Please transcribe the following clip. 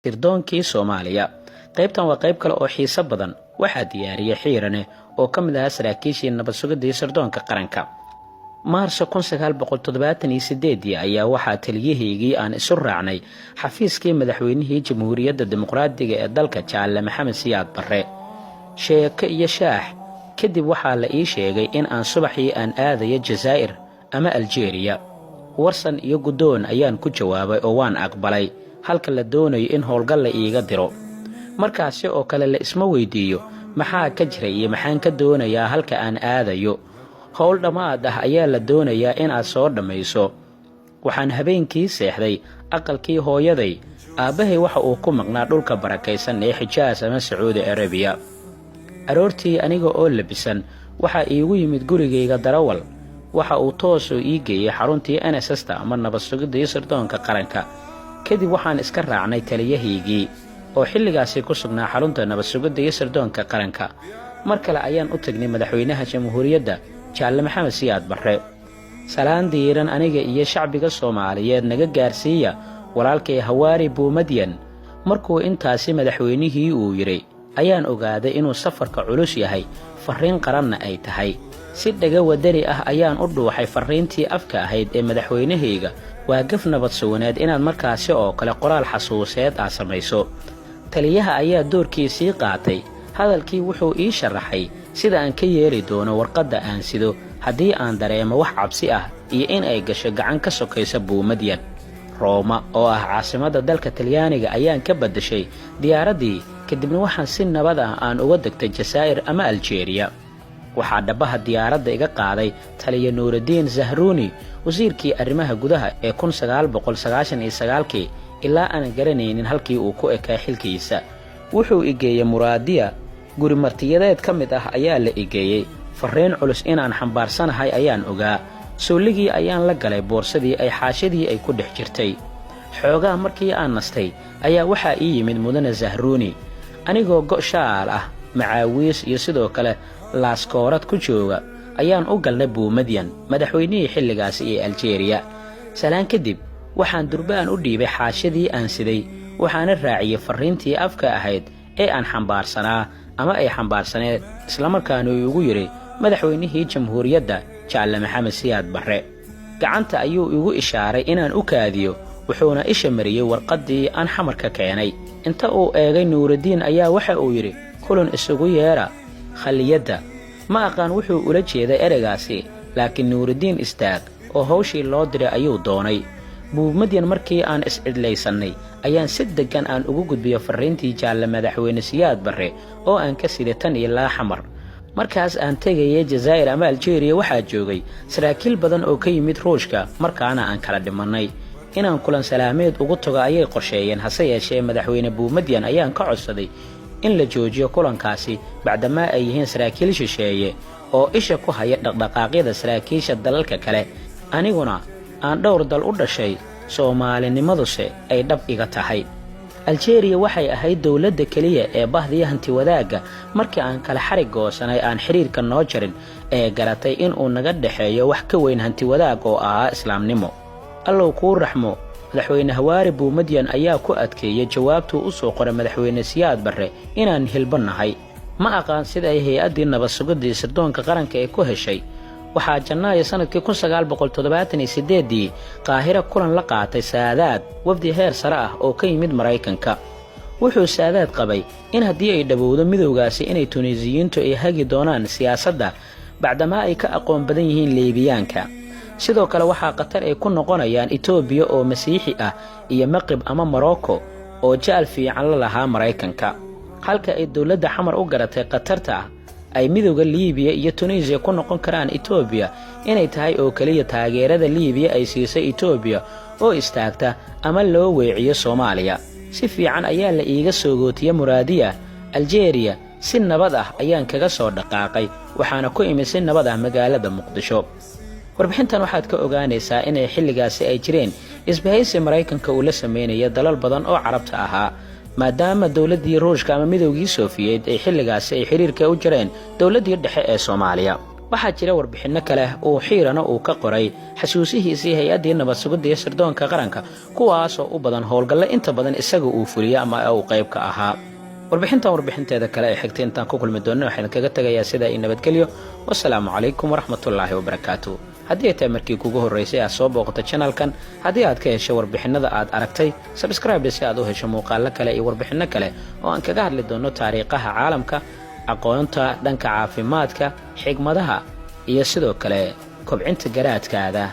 Sirdoonkii Soomaaliya qaybtan waa qayb kale oo xiiso badan waxaa diyaariyay Xiirane oo ka mid ah saraakiishii nabad sugidda sirdoonka qaranka. Maarso 1978 ayaa waxaa taliyahaygii aan isu raacnay xafiiskii madaxweynihii Jamhuuriyadda Dimuqraadiga ee dalka Jaalle Maxamed Siyaad Barre. Sheeko iyo shaax kadib waxaa la ii sheegay in aan subaxii aan aadayo Jazaa'ir ama Algeria. Warsan iyo guddoon ayaan ku jawaabay oo waan aqbalay halka la doonayo in howlgal la iiga diro. Markaasi oo kale la isma weydiiyo maxaa ka jiray iyo maxaan ka doonayaa halka aan aadayo. Howl dhamaad ah ayaa la doonayaa in aad soo dhamayso. Waxaan habeenkii seexday aqalkii hooyaday. Aabahay waxa uu ku maqnaa dhulka barakaysan ee Xijaas ama Sacuudi Arabiya. Aroortii aniga oo labisan waxa iigu yimid gurigayga darawal. Waxa uu toos ii geeyay xaruntii NSS-ta ama nabad sugidda sirdoonka qaranka. Kadib waxaan iska raacnay taliyahaygii oo xilligaasi ku sugnaa xarunta nabad sugidda sirdoonka qaranka. Mar kale ayaan u tagnay madaxweynaha Jamhuuriyadda Jaalle Maxamed Siyaad Barre. Salaan diiran aniga iyo shacbiga Soomaaliyeed naga gaarsiiya walaalkay Hawaari Buumadyan. Markuu intaasi madaxweynihii uu yiri ayaan ogaaday inuu safarka culus yahay, fariin qaranna ay tahay. Si dhaga wadari ah ayaan u dhuuxay fariintii afka ahayd ee madaxweynahayga. Waa gaf nabad suwaneed inaad markaasi oo kale qoraal xasuuseed ah samayso. Taliyaha ayaa doorkiisii qaatay. Hadalkii wuxuu ii sharaxay sida aan ka yeeli doono warqadda aan sido haddii aan dareemo wax cabsi ah iyo in ay gasho gacan ka sokaysa Buumadyan. Rooma oo ah caasimadda dalka Talyaaniga ayaan ka badashay diyaaraddii kadibna waxaan si nabad ah aan uga degtay Jazaa'ir ama Algeria. Waxaa dhabaha diyaaradda iga qaaday taliye Nuurudiin Zahruuni wasiirkii arrimaha gudaha ee 1999 ilaa aan garanaynin halkii uu ku ekay xilkiisa. Wuxuu igeeyay Muraadiya guri martiyadeed ka mid ah ayaa la igeeyay. Fariin culus inaan xambaarsanahay ayaan ogaa. Sooligii ayaan la galay boorsadii ay xaashadii ay ku dhex jirtay. Xoogaa markii aan nastay ayaa waxaa ii yimid mudane Zahruuni anigoo go'shaal ah macaawiis iyo sidoo kale laaskoorad ku jooga ayaan u galnay Buumadyan madaxweynihii xilligaasi ee Algeria. Salaan kadib waxaan durbaan u dhiibay xaashadii aan siday waxaana raaciyay fariintii afka ahayd ee aan xambaarsanaa ama ay xambaarsaneed isla markaana uu ugu yiri madaxweynihii Jamhuuriyadda Jaalle Maxamed Siyaad Barre. Gacanta ayuu igu ishaaray inaan u kaadiyo wuxuuna isha mariyay warqaddii aan xamarka keenay. Inta uu eegay Nuurudiin ayaa waxa uu yiri kulan isugu yeera khaliyadda. Ma aqaan wuxuu ula jeeday ereygaasi laakiin Nuurudiin istaag oo hawshii loo diray ayuu doonay. Buumadyan markii aan is-cidlaysanay ayaan si degan aan ugu gudbiyay fariintii Jaalle madaxweyne Siyaad Barre oo aan ka siday tan ilaa xamar. Markaas aan tagayay Jazaa'ir ama Algeria waxaa joogay saraakiil badan oo ka yimid Ruushka markaana aan kala dhimanay. Inaan kulan salaameed ugu tago ayay qorsheeyeen hase yeeshee madaxweyne Buumadyan ayaan ka codsaday in la joojiyo kulankaasi bacdama ay yihiin saraakiil shisheeye oo isha ku haya dhaqdhaqaaqyada saraakiisha dalalka kale. Aniguna aan dhowr dal u dhashay Soomaalinimaduse ay dhab iga tahay. Algeria waxay ahayd dawladda kaliya ee bahdii hanti wadaagga markii aan kala xarig goosanay aan xiriirka noo jarin ee garatay in uu naga dhaxeeyo wax ka weyn hanti wadaag oo ah islaamnimo. Allow kuu raxmo. Madaxweyne Hawaari Buumadyan ayaa ku adkeeyay jawaabtuu u soo qoray madaxweyne Siyaad Barre inaan hilbanahay. Ma aqaan sida ay hay'addii nabad sugidda sirdoonka qaranka ee ku heshay. Waxaa Janaayo sanadkii 1978 Qaahira kulan la qaatay Saadaad wafdi heer sare ah oo ka yimid Mareykanka. Wuxuu Saadaad qabay in haddii ay dhawowdo midowgaasi inay Tunisiyiintu ay hagi doonaan siyaasadda bacdama ay ka aqoon badan yihiin Liibiyaanka. Sidoo kale waxaa qatar ay ku noqonayaan Itoobiya oo Masiixi ah iyo Maqrib ama Morocco oo jaal fiican la lahaa Mareykanka. Halka ay dawladda xamar u garatay qatarta ah ay midowga Liibiya iyo Tunisia ku noqon karaan Itoobiya inay tahay oo kaliya taageerada Liibiya ay siisay Itoobiya oo istaagta ama loo weeciyo Soomaaliya. Si fiican ayaa la iiga soo gootiyay Muraadiya Algeria si nabad ah ayaan kaga soo dhaqaaqay waxaana ku imid si nabad ah magaalada Muqdisho. Warbixintan waxaad ka ogaanaysaa inay xilligaasi ay jireen isbahaysi Mareykanka uu la sameeyay dalal badan oo Carabta ahaa maadaama dawladdii Ruushka ama midowgii Soofiyeed ay xilligaasi ay xiriirka u jireen dawladdii dhexe ee Soomaaliya. waxaa jira warbixinno kale uu xiirana uu ka qoray xasuusihiisii hay-addii nabad sugidda iyo sirdoonka qaranka kuwaasoo u badan howlgalle inta badan isaga uu fuliyo ama uu qayb ka ahaa. warbixinteeda kale ee xigtay intaan ku kulmi doonno waxaan kaga tegayaa sidaa ii nabadgelyo. wassalaamu calaykum waraxmatullaahi wabarakaatu. haddii ay tahay markii kugu horraysay aad soo booqato channelkan, haddii aad ka heshay warbixinada aad aragtay, subscribe si aad u hesho muuqaallo kale iyo warbixinno kale oo aan kaga hadli doonno taariikhaha caalamka, aqoonta dhanka caafimaadka, xigmadaha iyo sidoo kale kobcinta garaadkaada.